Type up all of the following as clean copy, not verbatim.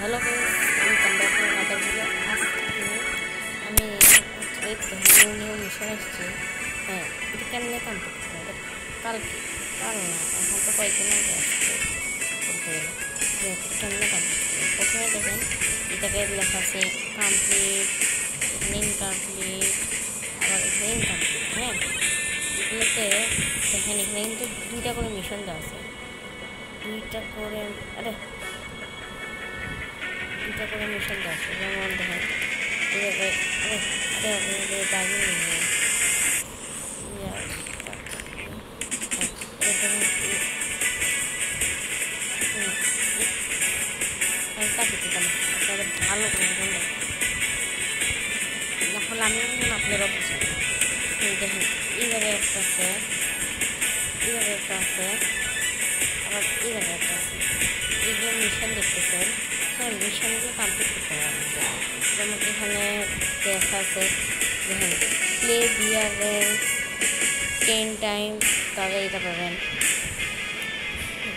Hello guys, welcome back to another video. আজকে আমি new mission এসেছি। হ্যাঁ, এটা কেমনে কমপ্লিট করবো? এটা কাল না, এখন তো কয়েকদিন আগে আসছে বলতে গেলে। এটা কেমনে কমপ্লিট করবো? প্রথমে দেখেন এটাকে লেখা আছে কমপ্লিট, এখানে ইনকমপ্লিট, আবার এখানে ইনকমপ্লিট। হ্যাঁ, এগুলোতে দেখেন এখানে কিন্তু দুইটা করে মিশন দেওয়া আছে, দুইটা করে মিশন দেওয়া আছে। যেমন দেখেন এইভাবে আপনাদের দাগিয়ে নিয়ে আপনাদের ভালো করে এখন আমি আপনারা বুঝেন। দেখেন এইভাবে একটা আছে, এইভাবে একটা আছে, আবার এইভাবে একটা আছে। এইগুলো মিশন দেখতেছেন। হ্যাঁ, মিশনগুলো কমপ্লিট করতে হবে। যেমন এখানে দেখা আছে দেখেন প্লে বিয়ার র্যাঙ্ক 10 টাইম, তাহলে এটা পাবেন।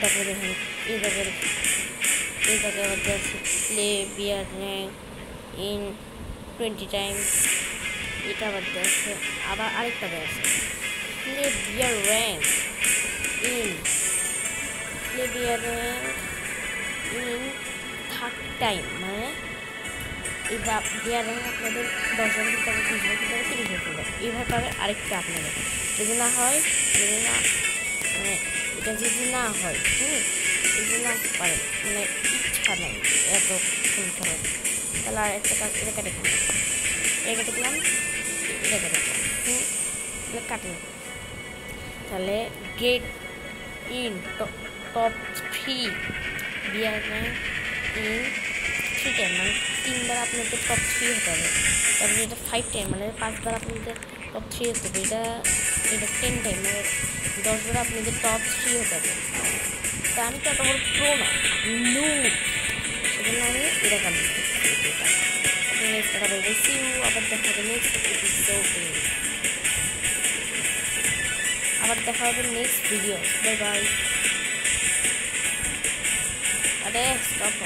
তারপরে দেখেন এইভাবে আবার দেখছি play bear rank in 20 time, এটা আবার দেখছে। আবার আরেকটা দেখছে play bear rank in 30 time, মানে এই বিয়ার র্যাঙ্ক আপনাদের 10 জন দিতে হবে, 20 জন দিতে হবে, 30 জন দিতে হবে। এইভাবে পাবে আরেকটা আপনাদের যদি না হয়, মানে এটা যদি না হয় যদি না পারে, মানে ইচ্ছা নাই এত শুনতে হবে, তাহলে আর একটা কাজ এটা কেটে দিলাম, এটা কেটে দিলাম, এটা কেটে দিলাম, এটা কাটলাম। তাহলে get in top 3 bear rank in 3 time, মানে 3বার আপনাদের টপ 3 হতে হবে। তারপরে এটা 5 টাইম, মানে 5বার আপনাদের টপ 3 হতে হবে। এটা 10 টাইম, মানে 10বার আপনাদের টপ 3 হতে হবে। তা আমি তো এত বড় প্রো না, নো, সেজন্য আমি এটা কমপ্লিট করছি। আপনি নেক্সট আবার বেশি আবার দেখা হবে নেক্সট এপিসোডে, আবার দেখা হবে নেক্সট ভিডিও। Bye bye. আরে স্টপ।